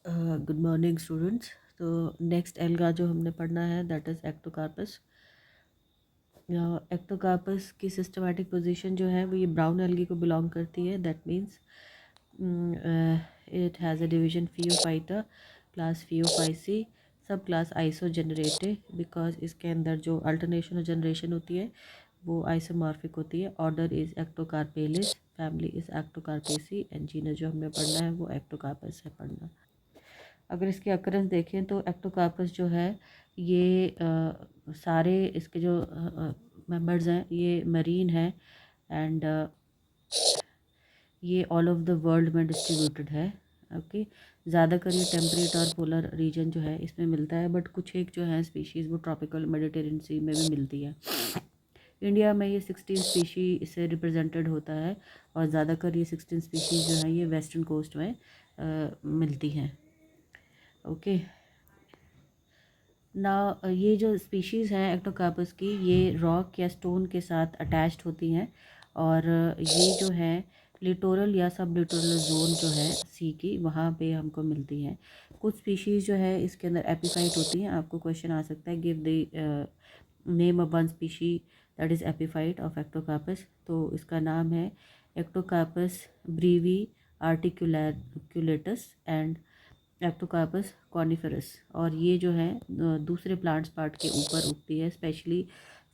Good morning students. तो next alga जो हमने पढ़ना है दैट इज़ एक्टोकार्पस। एक्टोकार्पस की सिस्टमैटिक पोजीशन जो है वो ये ब्राउन एल्गी को बिलोंग करती है। That means it has a division Phaeophyta, class Phaeophyceae, sub class Isogeneratae, because इसके अंदर जो अल्टरनेशन और जनरेशन होती है वो आइसोमॉर्फिक होती है। Order is Ectocarpales, family is Ectocarpaceae and genus जो हमने पढ़ना है वो एक्टोकार्पस है पढ़ना। अगर इसके अकरेंस देखें तो एक्टोकार्पस जो है ये सारे इसके जो मेंबर्स हैं ये मरीन है एंड ये ऑल ऑफ द वर्ल्ड में डिस्ट्रीब्यूटेड है। ओके, ज़्यादातर ये टेम्परेट और पोलर रीजन जो है इसमें मिलता है, बट कुछ एक जो है स्पीशीज़ वो ट्रॉपिकल मेडिटेरियन सी में भी मिलती है। इंडिया में ये 16 स्पीशी से रिप्रेजेंटेड होता है और ज़्यादातर ये 16 स्पीशीज़ जो हैं ये वेस्टर्न कोस्ट में मिलती हैं। ओके ना, ये जो स्पीशीज़ हैं एक्टोकार्पस की ये रॉक या स्टोन के साथ अटैच्ड होती हैं और ये जो है लिटोरल या सब लिटोरल जोन जो है सी की वहाँ पे हमको मिलती हैं। कुछ स्पीशीज़ जो है इसके अंदर एपिफाइट होती हैं। आपको क्वेश्चन आ सकता है give the name of one species that is epiphyte of Ectocarpus. तो इसका नाम है एक्टोकार्पस ब्रीवी आर्टिकुलेटस एंड एक्टोकार्पस कॉनिफेरस। और ये जो है दूसरे प्लांट्स पार्ट के ऊपर उगती है, स्पेशली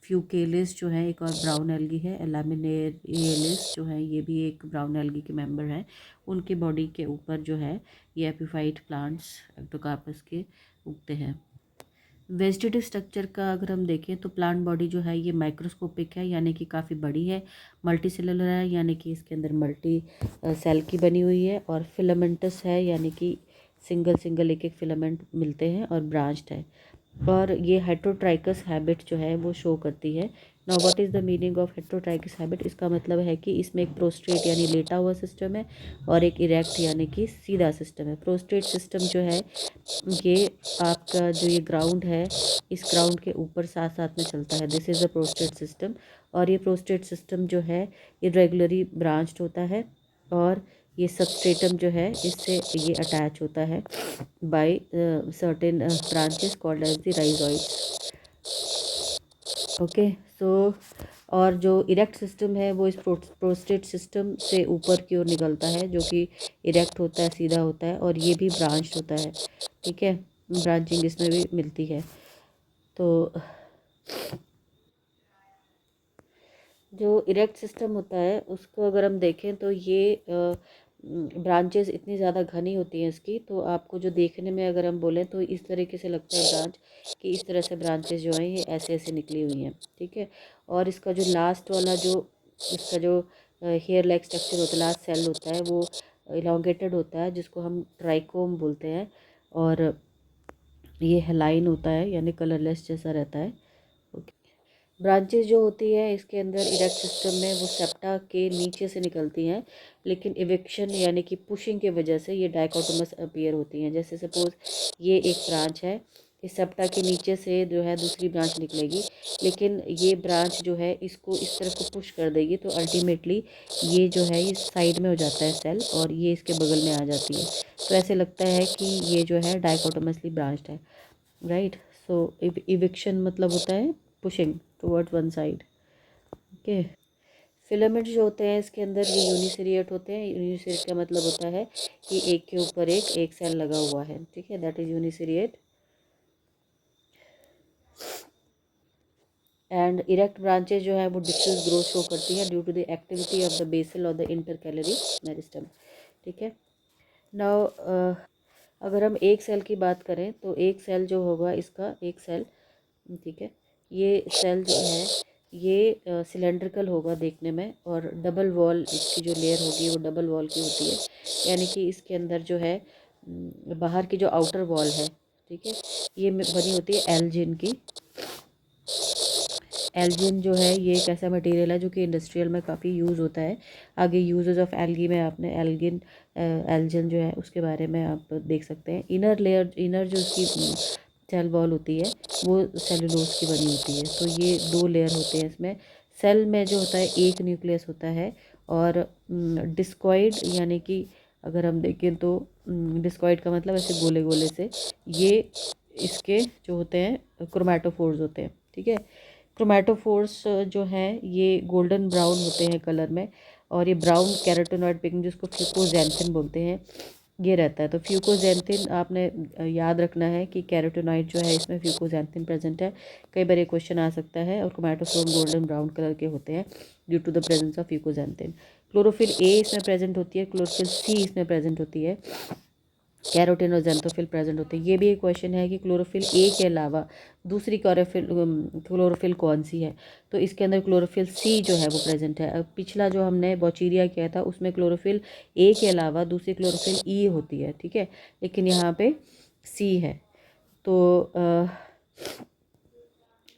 फ्यूकेलिस जो है एक और ब्राउन एल्गी है, लैमिनेरियलिस जो है ये भी एक ब्राउन एल्गी के मेंबर हैं। उनके बॉडी के ऊपर जो है ये एपिफाइट प्लांट्स एक्टोकार्पस के उगते हैं। वेजिटेटिव स्ट्रक्चर का अगर हम देखें तो प्लांट बॉडी जो है ये माइक्रोस्कोपिक है, यानी कि काफ़ी बड़ी है। मल्टी सेलुलर है, यानी कि इसके अंदर मल्टी सेल की बनी हुई है। और फिलामेंटस है, यानी कि सिंगल सिंगल एक एक फिलामेंट मिलते हैं। और ब्रांच्ड है और ये हेट्रोट्राइकस हैबिट जो है वो शो करती है। Now what is the meaning of heterotrichous habit? इसका मतलब है कि इसमें एक प्रोस्ट्रेट यानी लेटा हुआ सिस्टम है और एक इरेक्ट यानी कि सीधा सिस्टम है। प्रोस्ट्रेट सिस्टम जो है ये आपका जो ये ग्राउंड है इस ग्राउंड के ऊपर साथ साथ में चलता है। This is the prostate system. और ये प्रोस्ट्रेट सिस्टम जो है इरेगुलरली ब्रांच्ड होता है और ये सबस्ट्रेटम जो है इससे ये अटैच होता है by certain branches called as the rhizoids. Okay, so और जो इरेक्ट सिस्टम है वो इस प्रोस्टेट सिस्टम से ऊपर की ओर निकलता है, जो कि इरेक्ट होता है, सीधा होता है और ये भी ब्रांच्ड होता है। ठीक है, ब्रांचिंग इसमें भी मिलती है। तो जो इरेक्ट सिस्टम होता है उसको अगर हम देखें तो ये ब्रांचेस इतनी ज़्यादा घनी होती हैं इसकी, तो आपको जो देखने में अगर हम बोलें तो इस तरीके से लगता है ब्रांच कि इस तरह से ब्रांचेस जो हैं ये ऐसे ऐसे निकली हुई हैं। ठीक है, और इसका जो लास्ट वाला जो इसका जो हेयर लाइक स्ट्रक्चर होता है, लास्ट सेल होता है वो इलांगेटेड होता है, जिसको हम ट्राइकोम बोलते हैं। और ये हेलाइन होता है, यानी कलरलेस जैसा रहता है। ब्रांचेस जो होती है इसके अंदर इरेक्ट सिस्टम में वो सेप्टा के नीचे से निकलती हैं, लेकिन इविक्शन यानी कि पुशिंग के वजह से ये डाइकोटोमस अपीयर होती हैं। जैसे सपोज ये एक ब्रांच है, इस सेप्टा के नीचे से जो है दूसरी ब्रांच निकलेगी, लेकिन ये ब्रांच जो है इसको इस तरफ को पुश कर देगी, तो अल्टीमेटली ये जो है इस साइड में हो जाता है सेल और ये इसके बगल में आ जाती है। तो ऐसे लगता है कि ये जो है डाइकोटोमसली ब्रांच्ड है, राइट। सो इविक्शन मतलब होता है pushing toward one side. Okay, filament जो होते हैं इसके अंदर ये यूनिसेरिएट होते हैं। यूनिसेरिएट का मतलब होता है कि एक के ऊपर एक सेल लगा हुआ है। ठीक है, that is uniseriate. And erect branches जो है वो डिफ्यूज ग्रोथ शो करती है due to the activity of the basal और द इंटरकैलरी मेरिस्टम। ठीक है, नाउ अगर हम एक सेल की बात करें तो एक सेल जो होगा इसका एक सेल, ठीक है, ये सेल जो है ये सिलेंड्रिकल होगा देखने में और डबल वॉल इसकी जो लेयर होगी वो डबल वॉल की होती है, यानी कि इसके अंदर जो है बाहर की जो आउटर वॉल है, ठीक है, ये बनी होती है एल्जिन की। एल्जिन जो है ये एक ऐसा मटेरियल है जो कि इंडस्ट्रियल में काफ़ी यूज़ होता है। आगे यूजेस ऑफ एल्गी में आपने एल्जिन जो है उसके बारे में आप देख सकते हैं। इनर लेयर, इनर जो उसकी सेल वॉल होती है वो सेलुलोज की बनी होती है। तो ये दो लेयर होते हैं इसमें। सेल में जो होता है एक न्यूक्लियस होता है और डिस्कॉइड, यानी कि अगर हम देखें तो डिस्कॉइड का मतलब ऐसे गोले गोले से, ये इसके जो होते हैं क्रोमैटोफोर्स होते हैं, ठीक है। क्रोमैटोफोर्स जो हैं ये गोल्डन ब्राउन होते हैं कलर में, और ये ब्राउन कैरोटीनॉइड पिगमेंट जिसको फ्यूकोजैंथिन बोलते हैं ये रहता है। तो फ्यूकोजैंथिन आपने याद रखना है कि कैरोटीनॉइड जो है इसमें फ्यूकोजैंथिन प्रेजेंट है। कई बार ये क्वेश्चन आ सकता है। और क्रोमैटोफोर गोल्डन ब्राउन कलर के होते हैं due to the presence of fucoxanthin. Chlorophyll a इसमें प्रेजेंट होती है, क्लोरोफिल सी इसमें प्रेजेंट होती है, कैरोटीन और जेंथोफिल प्रेजेंट होते हैं। ये भी एक क्वेश्चन है कि क्लोरोफिल ए के अलावा दूसरी क्लोरोफिल कौन सी है। तो इसके अंदर क्लोरोफिल सी जो है वो प्रेजेंट है। अब पिछला जो हमने बॉचीरिया किया था उसमें क्लोरोफिल ए के अलावा दूसरी क्लोरोफिल ई होती है, ठीक है, लेकिन यहाँ पे सी है। तो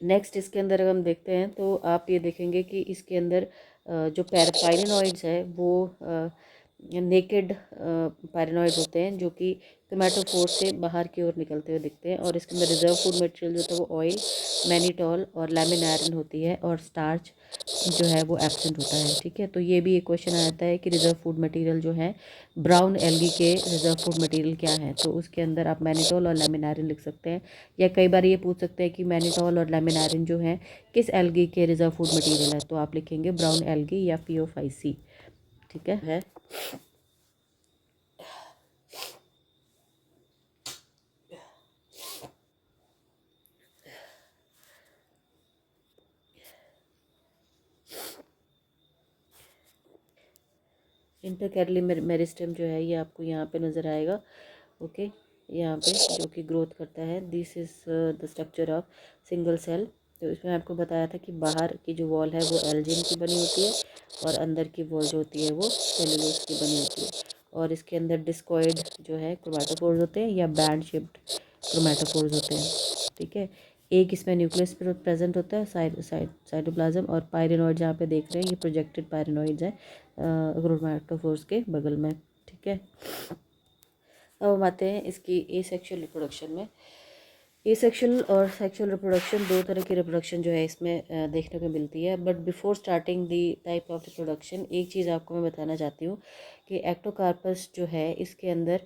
नेक्स्ट इसके अंदर अगर हम देखते हैं तो आप ये देखेंगे कि इसके अंदर जो पैरापाइरिनॉइड्स है वो नेकेड पैरानॉइड होते हैं जो कि क्रोमैटोफोर से बाहर की ओर निकलते हुए दिखते हैं। और इसके अंदर रिजर्व फूड मटेरियल जो होता है वो ऑयल, मैनिटॉल और लैमिनारिन होती है, और स्टार्च जो है वो एब्सेंट होता है, ठीक है। तो ये भी एक क्वेश्चन आता है कि रिजर्व फूड मटेरियल जो है ब्राउन एल्गी के रिजर्व फूड मटेरियल क्या है। तो उसके अंदर आप मैनिटॉल और लैमिनारिन लिख सकते हैं। या कई बार ये पूछ सकते हैं कि मैनिटॉल और लैमिनारिन जो है किस एल्गी के रिजर्व फूड मटेरियल है, तो आप लिखेंगे ब्राउन एल्गी या पियोफाइसी, ठीक है। इंटरकैरली मेरिस्टेम जो है ये आपको यहाँ पे नज़र आएगा, ओके, यहाँ पे जो कि ग्रोथ करता है। This is the structure of single cell. तो इसमें आपको बताया था कि बाहर की जो वॉल है वो एल्जिन की बनी होती है, और अंदर की वॉल जो होती है वो सेलुलोज की बनी होती है। और इसके अंदर डिस्कॉइड जो है क्रोमैटोफोर्स होते हैं या बैंड शेप्ड क्रोमैटोफोर्स होते हैं, ठीक है। एक इसमें न्यूक्लियस प्रेजेंट होता है, साइटोप्लाज्म, और पायरिनॉइड जहाँ पे देख रहे हैं ये प्रोजेक्टेड पायरिनॉइड्स हैं क्रोमैटोफोर्स के बगल में, ठीक है। अब हम आते हैं इसकी एसेक्सुअल रिप्रोडक्शन में। एसेक्सुअल और सेक्सुअल रिप्रोडक्शन, दो तरह की रिप्रोडक्शन जो है इसमें देखने को मिलती है। But before starting the type of reproduction एक चीज़ आपको मैं बताना चाहती हूँ कि एक्टोकार्पस जो है इसके अंदर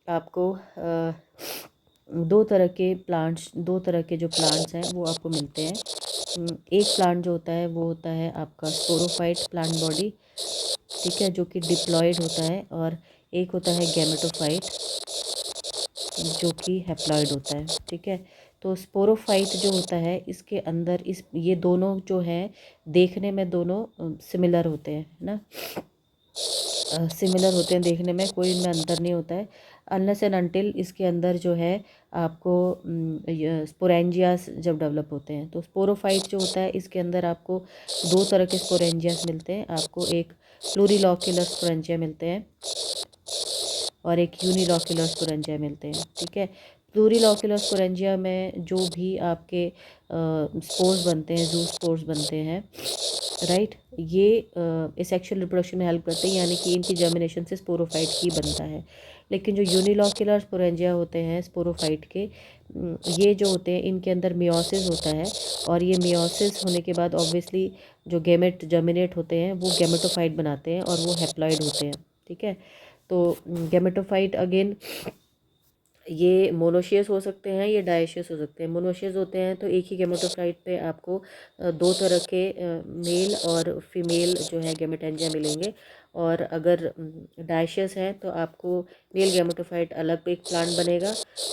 आपको दो तरह के जो प्लांट्स हैं वो आपको मिलते हैं। एक प्लांट जो होता है वो होता है आपका स्पोरोफाइट प्लांट बॉडी, ठीक है, जो कि डिप्लॉयड होता है, और एक होता है गैमेटोफाइट जो कि हैप्लॉयड होता है, ठीक है। तो स्पोरोफाइट जो होता है इसके अंदर ये दोनों जो है देखने में दोनों सिमिलर होते हैं ना, सिमिलर होते हैं देखने में, कोई इनमें अंतर नहीं होता है अनलेस एंड अनटिल इसके अंदर जो है आपको स्पोरेंजियास जब डेवलप होते हैं। तो स्पोरोफाइट जो होता है इसके अंदर आपको दो तरह के स्पोरेंजियास मिलते हैं। आपको एक प्लूरिलॉक्यूलर स्पोरेंजिया मिलते हैं और एक यूनिलॉक्यूलर स्पोरेंजिया मिलते हैं, ठीक है। प्लूरिलॉक्यूलर स्पोरेंजिया में जो भी आपके स्पोर्स बनते हैं, जू स्पोर्स बनते हैं, राइट, ये एसेक्सुअल रिप्रोडक्शन में हेल्प करते हैं, यानी कि इनकी जर्मिनेशन से स्पोरोफाइट ही बनता है। लेकिन जो यूनिलॉक्यूलर स्पोरेंजिया होते हैं स्पोरोफाइट के, ये जो होते हैं इनके अंदर मियोसिस होता है, और ये मियोसिस होने के बाद ऑब्वियसली जो गैमेट जर्मिनेट होते हैं वो गैमेटोफाइट बनाते हैं और वो हैप्लॉइड होते हैं, ठीक है। तो गैमेटोफाइट अगेन ये मोनोशियस हो सकते हैं, ये डायशियस हो सकते हैं। मोनोशियस होते हैं तो एक ही गैमेटोफाइट पे आपको दो तरह के मेल और फीमेल जो है गैमेटेंजिया मिलेंगे। और अगर डायशियस है तो आपको मेल गैमेटोफाइट अलग एक प्लांट बनेगा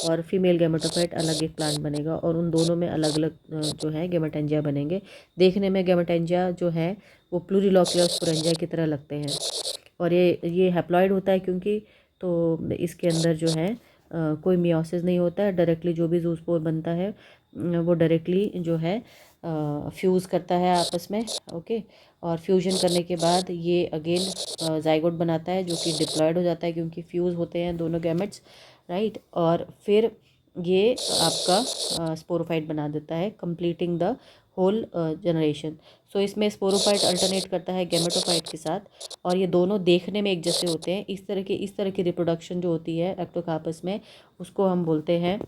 और फीमेल गैमेटोफाइट अलग एक प्लांट बनेगा, और उन दोनों में अलग अलग जो है गैमेटेंजिया बनेंगे। देखने में गैमेटेंजिया जो है वो प्लूरिलॉक्यूलर स्पोरेंजिया की तरह लगते हैं, और ये हैप्लॉइड होता है क्योंकि, तो इसके अंदर जो है कोई मियोसिस नहीं होता है। डायरेक्टली जो भी जूस्पोर बनता है वो डायरेक्टली जो है फ्यूज़ करता है आपस में, ओके। और फ्यूजन करने के बाद ये अगेन जाइगोट बनाता है जो कि डिप्लॉयड हो जाता है क्योंकि फ्यूज़ होते हैं दोनों गैमेट्स, राइट। और फिर ये आपका स्पोरोफाइट बना देता है, कंप्लीटिंग द होल जनरेशन। सो इसमें स्पोरोफाइट अल्टरनेट करता है गैमेटोफाइट के साथ, और ये दोनों देखने में एक जैसे होते हैं। इस तरह की रिप्रोडक्शन जो होती है एक्टोकार्पस में उसको हम बोलते हैं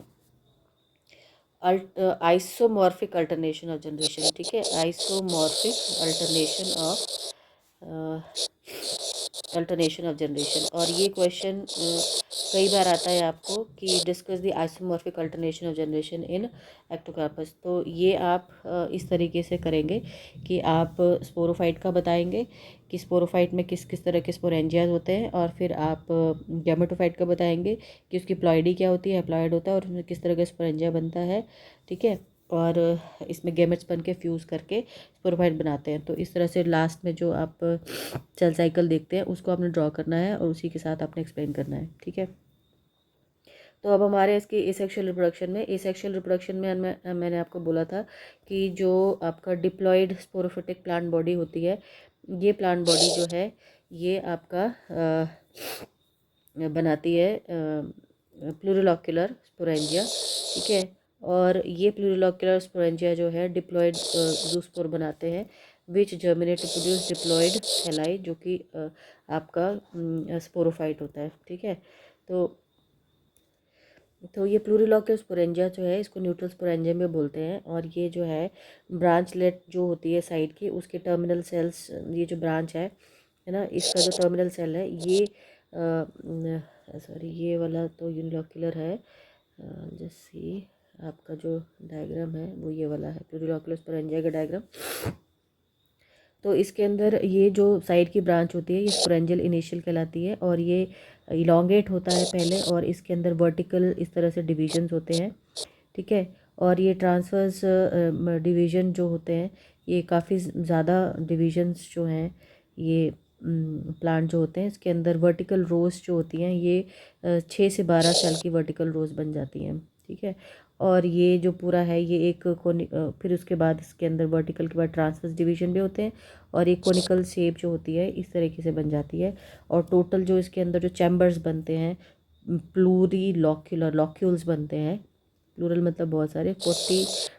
आइसोमॉर्फिक अल्टरनेशन ऑफ जनरेशन, ठीक है, isomorphic alternation of alternation of generation. और ये क्वेश्चन कई बार आता है आपको कि discuss the isomorphic alternation of generation in Ectocarpus. तो ये आप इस तरीके से करेंगे कि आप स्पोरोफाइट का बताएंगे कि स्पोरोफाइट में किस किस तरह के स्पोरेंजियाज होते हैं, और फिर आप गैमेटोफाइट का बताएंगे कि उसकी प्लॉइडी क्या होती है, हैप्लॉइड होता है, और उसमें किस तरह का स्पोरेंजिया बनता है। ठीक है, और इसमें गैमेट्स बन के फ्यूज़ करके स्पोरोफाइट बनाते हैं। तो इस तरह से लास्ट में जो आप सेल साइकिल देखते हैं उसको आपने ड्रॉ करना है और उसी के साथ आपने एक्सप्लेन करना है। ठीक है, तो अब हमारे इसके एसेक्सुअल रिप्रोडक्शन में मैंने आपको बोला था कि जो आपका डिप्लॉयड स्पोरोफिटिक प्लांट बॉडी होती है, ये प्लांट बॉडी जो है ये आपका बनाती है प्लूरलोक्युलर स्पोरेंजिया। ठीक है, और ये प्लूरलोक्युलर स्पोरेंजिया जो है डिप्लॉयड जूस्पोर बनाते हैं विच जर्मिनेट टू प्रोड्यूस डिप्लॉयड थैलाई, जो कि आपका स्पोरोफाइट होता है। ठीक है, तो ये प्लूरिलॉक्यूलर स्पोरेंजिया जो है इसको न्यूट्रल स्पोरेंजियम में बोलते हैं। और ये जो है ब्रांचलेट जो होती है साइड की, उसके टर्मिनल सेल्स, ये जो ब्रांच है ना, इसका जो टर्मिनल सेल है ये सॉरी ये वाला तो यूनिलॉक्यूलर है। जैसे आपका जो डायग्राम है वो ये वाला है, प्लूरिलॉक्यूलर स्पोरेंजिया का डायग्राम। तो इसके अंदर ये जो साइड की ब्रांच होती है ये स्पोरेंजियल इनिशियल कहलाती है, और ये इलोंगेट होता है पहले, और इसके अंदर वर्टिकल इस तरह से डिविजन्स होते हैं। ठीक है, और ये ट्रांसवर्स डिवीज़न जो होते हैं ये काफ़ी ज़्यादा डिविजन्स जो हैं ये प्लांट जो होते हैं इसके अंदर वर्टिकल रोज जो होती हैं ये 6 से 12 सेल की वर्टिकल रोज बन जाती हैं। ठीक है, और ये जो पूरा है ये एक फिर उसके बाद इसके अंदर वर्टिकल के बाद ट्रांसवर्स डिवीजन भी होते हैं, और एक कोनिकल शेप जो होती है इस तरीके से बन जाती है। और टोटल जो इसके अंदर जो चैम्बर्स बनते हैं प्लूरी लॉक्यूल्स बनते हैं, प्लूरल मतलब बहुत सारे, 40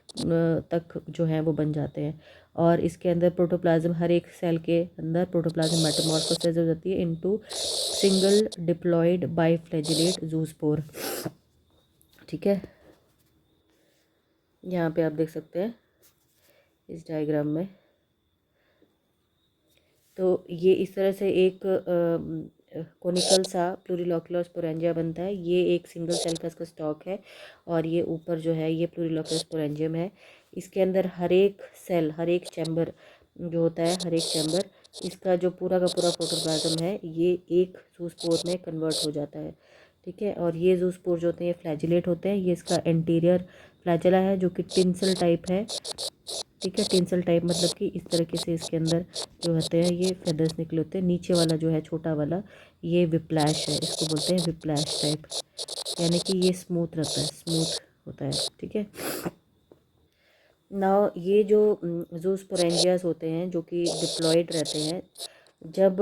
तक जो हैं वो बन जाते हैं। और इसके अंदर प्रोटोप्लाज्म, हर एक सेल के अंदर प्रोटोप्लाज्म मेटामॉर्फोसिस हो जाती है इनटू सिंगल डिप्लॉयड बाइफ्लैजिलेट जूस्पोर। ठीक है, यहाँ पे आप देख सकते हैं इस डायग्राम में। तो ये इस तरह से एक कोनिकल सा प्लूरिलॉक्युलर स्पोरेंजिया बनता है। ये एक सिंगल सेल का इसका स्टॉक है, और ये ऊपर जो है ये प्लूरिलॉक्युलर स्पोरेंजियम है। इसके अंदर हर एक सेल, हर एक चैम्बर जो होता है, हर एक चैम्बर इसका जो पूरा का पूरा प्रोटोप्लाज्म है ये एक जूस्पोर में कन्वर्ट हो जाता है। ठीक है, और ये जूस्पोर जो होते हैं ये फ्लैजिलेट होते हैं। ये इसका एंटीरियर फ्लैजिला है जो कि टिंसल टाइप है। ठीक है, टिंसल टाइप मतलब कि इस तरीके से इसके अंदर जो होते हैं ये फेदर्स निकले होते हैं। नीचे वाला जो है छोटा वाला ये विप्लैश है, इसको बोलते हैं विप्लैश टाइप, यानी कि ये स्मूथ रहता है, स्मूथ होता है। ठीक है, नाउ ये जो जूस्पोरेंजियास होते हैं जो कि डिप्लॉयड रहते हैं, जब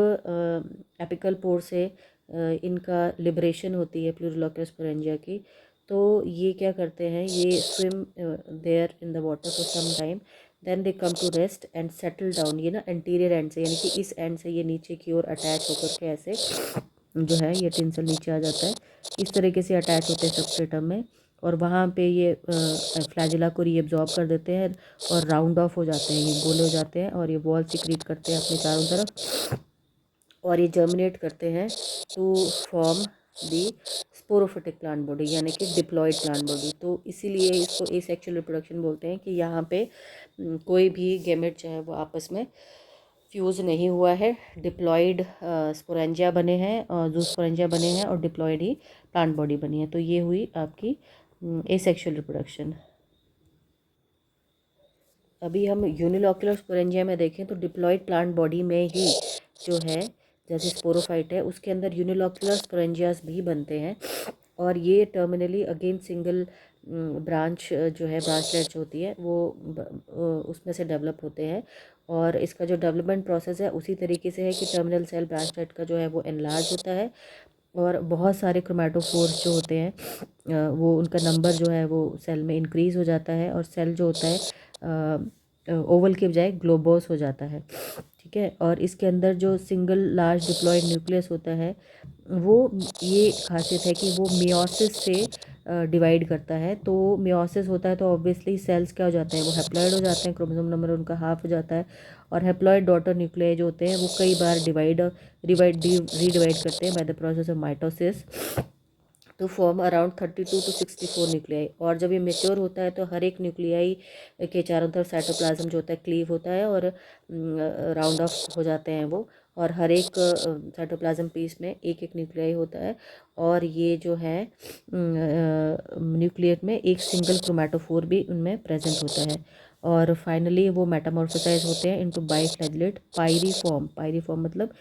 एपिकल पोर से इनका लिबरेशन होती है प्लूरिलॉक्युलर स्पोरेंजिया की, तो ये क्या करते हैं, ये swim there in the water for some time, then they come to rest and settle down. ये ना एंटीरियर एंड से, यानी कि इस एंड से ये नीचे की ओर अटैच होकर के ऐसे जो है ये टिंसल नीचे आ जाता है, इस तरीके से अटैच होते हैं सबस्ट्रेटम में, और वहाँ पे ये फ्लैजिला को रीअब्जॉर्ब कर देते हैं और राउंड ऑफ हो जाते हैं, ये गोले हो जाते हैं, और ये वॉल सिक्रीट करते हैं अपने चारों तरफ, और ये जर्मिनेट करते हैं to form the sporophytic plant body, यानी कि डिप्लॉयड प्लांट बॉडी। तो इसीलिए इसको एसेक्सुअल रिप्रोडक्शन बोलते हैं कि यहाँ पे कोई भी गैमेट जो है वो आपस में फ्यूज़ नहीं हुआ है, डिप्लॉयड स्पोरेंजिया बने हैं, और जो स्पोरेंजिया बने हैं और डिप्लॉयड ही प्लांट बॉडी बनी है। तो ये हुई आपकी एसेक्सुअल रिप्रोडक्शन। अभी हम यूनिलॉक्युलर स्पोरेंजिया में देखें तो डिप्लॉयड प्लांट बॉडी में ही जो है जैसे स्पोरोफाइट है उसके अंदर यूनिलॉक्युलर स्पोरेंजियास भी बनते हैं, और ये टर्मिनली अगेन सिंगल ब्रांच जो है ब्रांचलेट्स होती है वो उसमें से डेवलप होते हैं। और इसका जो डेवलपमेंट प्रोसेस है उसी तरीके से है कि टर्मिनल सेल ब्रांचलेट का जो है वो एनलार्ज होता है, और बहुत सारे क्रोमैटोफोर्स जो होते हैं वो उनका नंबर जो है वो सेल में इंक्रीज़ हो जाता है, और सेल जो होता है ओवल के बजाय ग्लोबोस हो जाता है। ठीक है, और इसके अंदर जो सिंगल लार्ज डिप्लॉयड न्यूक्लियस होता है वो ये खासियत है कि वो मियोसिस से डिवाइड करता है। तो मियोसिस होता है तो ऑब्वियसली सेल्स क्या हो जाते हैं, वो हैप्लॉइड हो जाते हैं, क्रोमोसोम नंबर उनका हाफ हो जाता है, और हैप्लॉइड डॉटर न्यूक्लियाई जो होते हैं वो कई बार रीडिवाइड करते हैं by the process of mitosis तो फॉर्म अराउंड 32 to 64 न्यूक्लियाई। और जब ये मेच्योर होता है तो हर एक न्यूक्लियाई के चारों तरफ साइटोप्लाज्म जो होता है क्लीव होता है और राउंड ऑफ हो जाते हैं वो, और हर एक साइटोप्लाज्म पीस में एक एक न्यूक्लियाई होता है। और ये जो है न्यूक्लियट में एक सिंगल क्रोमेटोफोर भी उनमें प्रेजेंट होता है। और फाइनली वो मेटामॉर्फोसाइज होते हैं इनटू बाइफ्लैजिलेट पायरीफॉर्म मतलब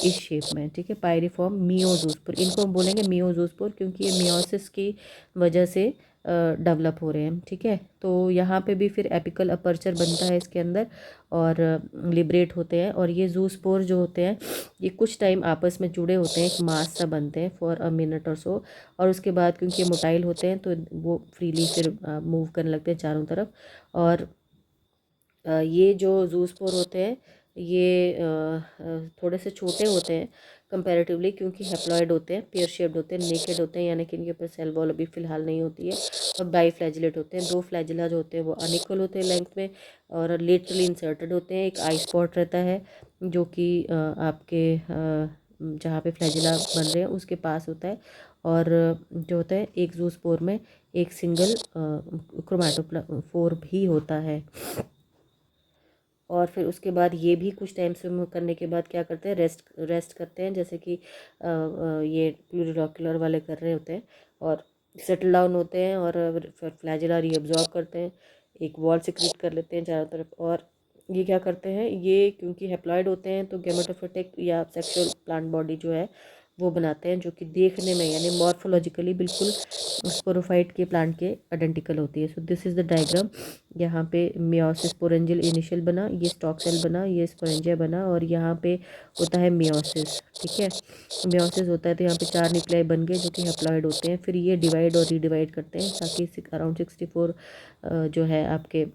इस शेप में, ठीक है, पायरीफॉर्म मियोजूस्पोर। इनको हम बोलेंगे मियोजूस्पोर क्योंकि ये मियोसिस की वजह से डेवलप हो रहे हैं, ठीक है। तो यहाँ पे भी फिर एपिकल अपर्चर बनता है इसके अंदर और लिबरेट होते हैं। और ये जूस्पोर जो होते हैं ये कुछ टाइम आपस में जुड़े होते हैं, एक मास सा बनते हैं फॉर अ मिनट और सो, और उसके बाद क्योंकि ये मोटाइल होते हैं तो वो फ्रीली फिर मूव करने लगते हैं चारों तरफ। और ये जो जूस्पोर होते हैं ये थोड़े से छोटे होते हैं कंपैरेटिवली क्योंकि हैप्लॉइड होते हैं, पेयर शेप्ड होते हैं, नेकेड होते हैं, यानी कि इनके ऊपर सेल वॉल अभी फ़िलहाल नहीं होती है, और बाई फ्लैजिलेट होते हैं। दो फ्लैजिला जो होते हैं वो अनइक्वल होते हैं लेंथ में और लेटरली इंसर्टेड होते हैं। एक आई स्पॉट रहता है जो कि आपके जहाँ पे फ्लैजिला बन रहे हैं उसके पास होता है। और जो होता है एक जूस्पोर में एक सिंगल क्रोमैटोफोर भी होता है। और फिर उसके बाद ये भी कुछ टाइम स्विम करने के बाद क्या करते हैं, रेस्ट करते हैं, जैसे कि ये प्लूरिलॉक्यूलर वाले कर रहे होते हैं और सेटल डाउन होते हैं और फ्लैजिला रीअब्जॉर्ब करते हैं, एक वॉल सिक्रीट कर लेते हैं चारों तरफ। और ये क्या करते हैं, ये क्योंकि हैप्लॉइड होते हैं तो गेमेटोफिटिक या सेक्सुअल प्लांट बॉडी जो है वो बनाते हैं, जो कि देखने में यानी मॉर्फोलॉजिकली बिल्कुल स्पोरोफाइट के प्लांट के आइडेंटिकल होती है। So this is the diagram. यहाँ पे मियोसिस स्पोरेंजियल इनिशियल बना, ये स्टॉक सेल बना, ये स्पोरेंजिया बना, और यहाँ पे होता है मियोसिस, ठीक है। मियोसिस होता है तो यहाँ पे 4 न्यूक्लियाई बन गए जो कि हैप्लॉइड होते हैं। फिर ये डिवाइड और रीडिवाइड करते हैं ताकि अराउंड 64 जो है आपके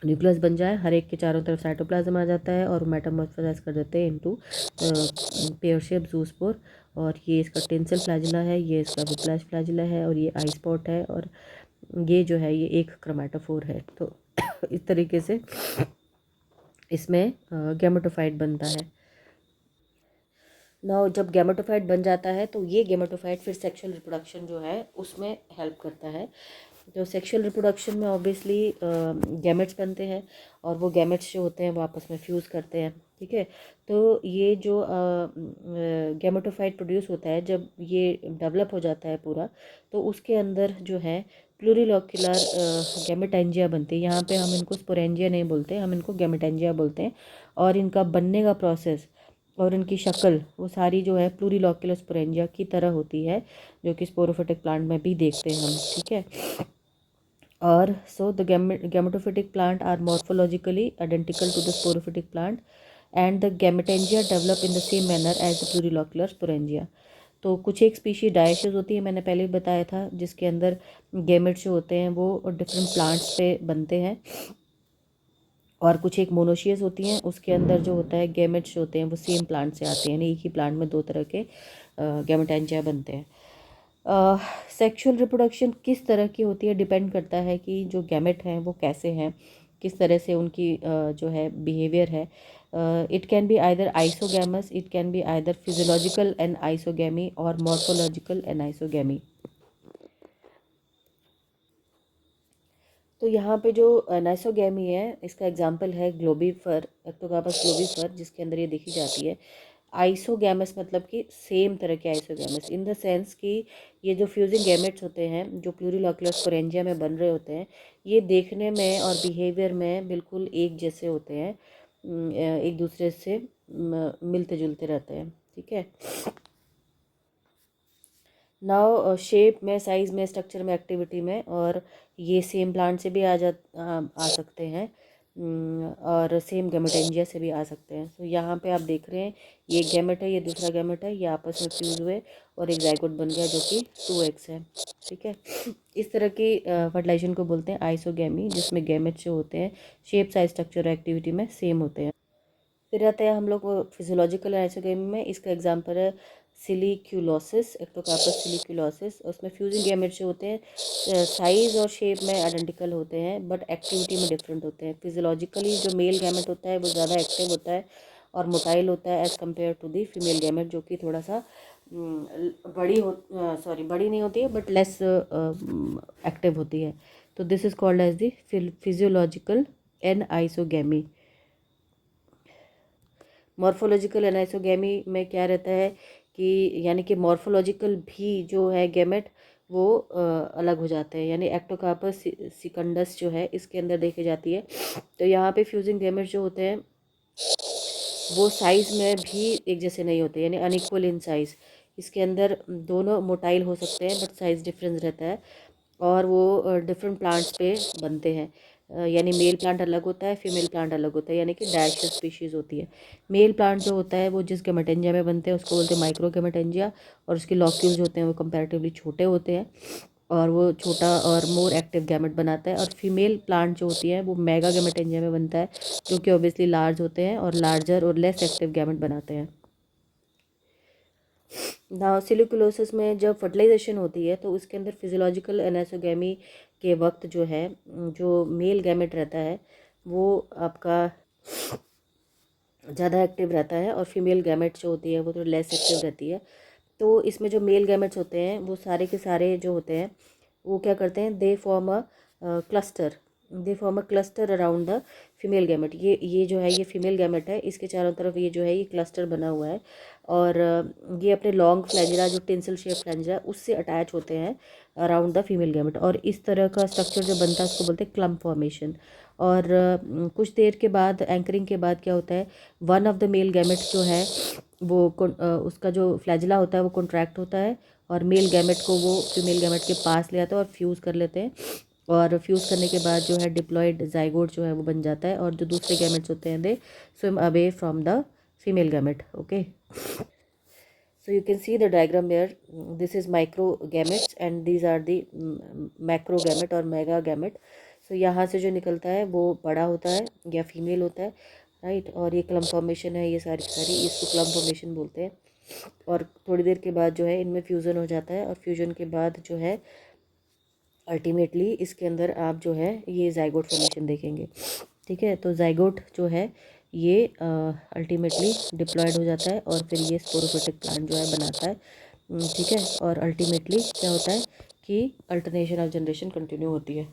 न्यूक्लियस बन जाए, हर एक के चारों तरफ साइटोप्लाज्म आ जाता है और मेटामॉर्फोसाइज कर देते हैं इनटू पेयर शेप जूस्पोर। और ये इसका टेंसल फ्लैजिला है, ये इसका विप्लैश फ्लैजिला है, और ये आई स्पॉट है, और ये जो है ये एक क्रोमेटोफोर है। तो इस तरीके से इसमें गैमेटोफाइट बनता है। नाउ जब गैमेटोफाइट बन जाता है तो ये गैमेटोफाइट फिर सेक्सुअल रिप्रोडक्शन जो है उसमें हेल्प करता है। तो सेक्सुअल रिप्रोडक्शन में ऑब्वियसली गैमेट्स बनते हैं और वो गैमेट्स जो होते हैं वो आपस में फ्यूज़ करते हैं, ठीक है। तो ये जो गैमेटोफाइट प्रोड्यूस होता है जब ये डेवलप हो जाता है पूरा, तो उसके अंदर जो है प्लूरिलॉक्यूलर गैमेटेंजिया बनती है। यहाँ पे हम इनको स्पोरेंजिया नहीं बोलते, हम इनको गैमेटेंजिया बोलते हैं। और इनका बनने का प्रोसेस और इनकी शक्ल वो सारी जो है प्लूरिलॉक्यूलर स्पोरेंजिया की तरह होती है, जो कि स्पोरोफिटिक प्लांट में भी देखते हैं हम, ठीक है। और so the gametophytic plant are morphologically identical to the sporophytic plant and the gametangia develop in the same manner as the plurilocular sporangia. तो कुछ एक स्पीशी डायशियस होती है, मैंने पहले भी बताया था, जिसके अंदर गैमेट्स जो होते हैं वो डिफरेंट प्लांट्स पे बनते हैं। और कुछ एक मोनोशियस होती हैं, उसके अंदर जो होता है गैमेट्स जो होते हैं वो सेम प्लांट से आते हैं, यानी एक ही प्लांट में दो तरह के गैमेटेंजिया बनते हैं। सेक्सुअल रिप्रोडक्शन किस तरह की होती है डिपेंड करता है कि जो गैमेट हैं वो कैसे हैं, किस तरह से उनकी जो है बिहेवियर है। It can be either isogamous, it can be either physiological anisogamy और मॉर्फोलॉजिकल एन आइसोगैमी। तो यहाँ पे जो नाइसोगैमी है इसका एग्जांपल है ग्लोबीफर, एक्टोकार्पस ग्लोबीफर, जिसके अंदर ये देखी जाती है। आइसोगैमस मतलब कि सेम तरह के आइसोगैमस इन द सेंस कि ये जो फ्यूजिंग गैमेट्स होते हैं जो प्लूरिलॉक्यूलर स्पोरेंजिया में बन रहे होते हैं, ये देखने में और बिहेवियर में बिल्कुल एक जैसे होते हैं, एक दूसरे से मिलते जुलते रहते हैं, ठीक है। नाउ शेप में, साइज़ में, स्ट्रक्चर में, एक्टिविटी में, और ये सेम प्लांट से भी आ सकते हैं और सेम गैमेटेंजिया से भी आ सकते हैं। तो यहाँ पे आप देख रहे हैं ये गैमेट है, ये दूसरा गैमेट है, ये आपस में फ्यूज़ हुए और एक जाइगोट बन गया जो कि 2x है, ठीक है। इस तरह की फर्टिलाइजेशन को बोलते हैं आइसोगैमी, जिसमें गैमेट जो होते हैं शेप, साइज, स्ट्रक्चर, एक्टिविटी में सेम होते हैं। फिर आते हैं हम लोग फिजियोलॉजिकल आइसोगैमी में। इसका एग्जांपल है सिलिक्यूलोसिस, एक्टोकार्पस सिलिक्यूलोसिस। उसमें फ्यूजिंग गैमेट्स जो होते हैं साइज़ और शेप में आइडेंटिकल होते हैं बट एक्टिविटी में डिफरेंट होते हैं। फिजियोलॉजिकली जो मेल गैमेट होता है वो ज़्यादा एक्टिव होता है और मोटाइल होता है as compare to the female gamete, जो कि थोड़ा सा बड़ी नहीं होती है बट लेस एक्टिव होती है। तो this is called as the physiological anisogamy. Morphological anisogamy में क्या रहता है कि यानी कि मॉर्फोलॉजिकल भी जो है गैमेट वो अलग हो जाते हैं। यानी एक्टोकार्पस सिकंडस जो है इसके अंदर देखी जाती है। तो यहाँ पे फ्यूजिंग गैमेट जो होते हैं वो साइज़ में भी एक जैसे नहीं होते, यानी अनइक्वल इन साइज़। इसके अंदर दोनों मोटाइल हो सकते हैं बट साइज़ डिफरेंस रहता है और वो डिफरेंट प्लांट्स पे बनते हैं। यानी मेल प्लांट अलग होता है, फीमेल प्लांट अलग होता है, यानी कि डैश स्पीशीज़ होती है। मेल प्लांट जो होता है वो जिस गेमेटेंजिया में बनते हैं उसको बोलते हैं माइक्रो गेमेटेंजिया, और उसके लॉक्यूल्स जो होते हैं वो कंपैरेटिवली छोटे होते हैं और वो छोटा और मोर एक्टिव गैमेट बनाता है। और फीमेल प्लांट जो होती है वो मेगा गेमेटेंजिया में बनता है, जो कि ऑब्वियसली लार्ज होते हैं और लार्जर और लेस एक्टिव गैमेट बनाते हैं। ना सिलिकुलोसिस में जब फर्टिलाइजेशन होती है तो उसके अंदर फिजियोलॉजिकल एनासोगैमी के वक्त जो है जो मेल गैमेट रहता है वो आपका ज़्यादा एक्टिव रहता है और फीमेल गैमेट जो होती है वो तो लेस एक्टिव रहती है। तो इसमें जो मेल गैमेट्स होते हैं वो सारे के सारे जो होते हैं वो क्या करते हैं, cluster they form a cluster around the female gamete. ये जो है ये फीमेल गैमेट है, इसके चारों तरफ ये जो है ये क्लस्टर बना हुआ है और ये अपने लॉन्ग फ्लैंजरा जो टिंसल शेप फ्लैंजरा उससे अटैच होते हैं अराउंड द फीमेल गैमेट। और इस तरह का स्ट्रक्चर जो बनता है उसको बोलते हैं क्लम्प फॉर्मेशन। और कुछ देर के बाद एंकरिंग के बाद क्या होता है, one of the male gamete जो है वो उसका जो फ्लैजिला होता है वो कॉन्ट्रैक्ट होता है और मेल गैमेट को वो फीमेल गैमेट के पास ले आता है और फ्यूज़ कर लेते हैं। और फ्यूज़ करने के बाद जो है डिप्लॉयड जाइगोट जो है वो बन जाता है और जो दूसरे गैमेट्स होते हैं दे swim away from the female gamete. Okay, so you can see the diagram here. This is micro gametes and these are the macro gamete और mega gamete. So यहाँ से जो निकलता है वो बड़ा होता है या फीमेल होता है, राइट। और ये क्लम्प फॉर्मेशन है, ये सारी सारी इसको क्लम्प फॉर्मेशन बोलते हैं। और थोड़ी देर के बाद जो है इनमें फ्यूज़न हो जाता है और फ्यूजन के बाद जो है अल्टीमेटली इसके अंदर आप जो है ये जाइगोट फॉर्मेशन देखेंगे। ठीक है, तो जाइगोट जो है ये अल्टीमेटली डिप्लॉयड हो जाता है और फिर ये स्पोरोफिटिक प्लांट जो है बनाता है। ठीक है, और अल्टीमेटली क्या होता है कि अल्टरनेशन ऑफ जनरेशन कंटिन्यू होती है।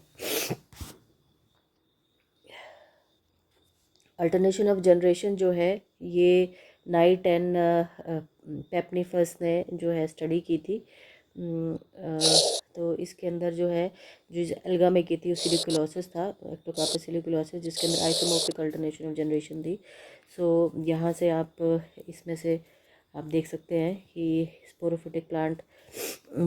अल्टरनेशन ऑफ जनरेशन जो है ये नाइट एंड पेपनीफस ने जो है स्टडी की थी। तो इसके अंदर जो है जो एल्गा में की थी सिलिकुलोसिस था, एक्टोकार्पस सिलिकुलोसिस, जिसके अंदर आइसोमॉर्फिक अल्टरनेशन ऑफ जनरेशन थी। सो यहाँ से आप इसमें से आप देख सकते हैं कि स्पोरोफिटिक प्लांट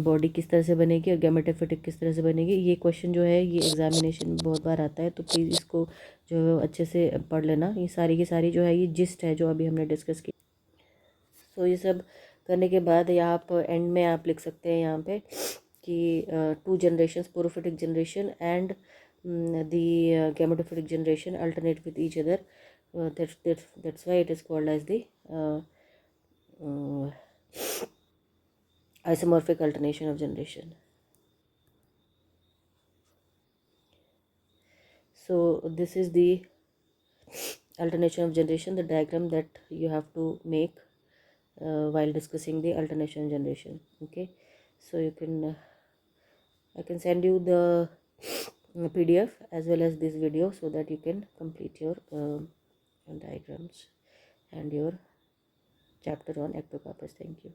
बॉडी किस तरह से बनेगी और गैमेटोफिटिक किस तरह से बनेगी। ये क्वेश्चन जो है ये एग्जामिनेशन में बहुत बार आता है, तो प्लीज़ इसको जो अच्छे से पढ़ लेना। ये सारी की सारी जो है ये जिस्ट है जो अभी हमने डिस्कस की। सो ये सब करने के बाद यहाँ आप एंड में आप लिख सकते हैं यहाँ पे कि two generation sporophytic generation and the gametophytic generation alternate with each other, that's why it is called as the isomorphic alternation of generation. So this is the alternation of generation, the diagram that you have to make while discussing the alternation of generation. Okay, so you can I can send you the PDF as well as this video so that you can complete your diagrams and your chapter on ectocarpus. Thank you.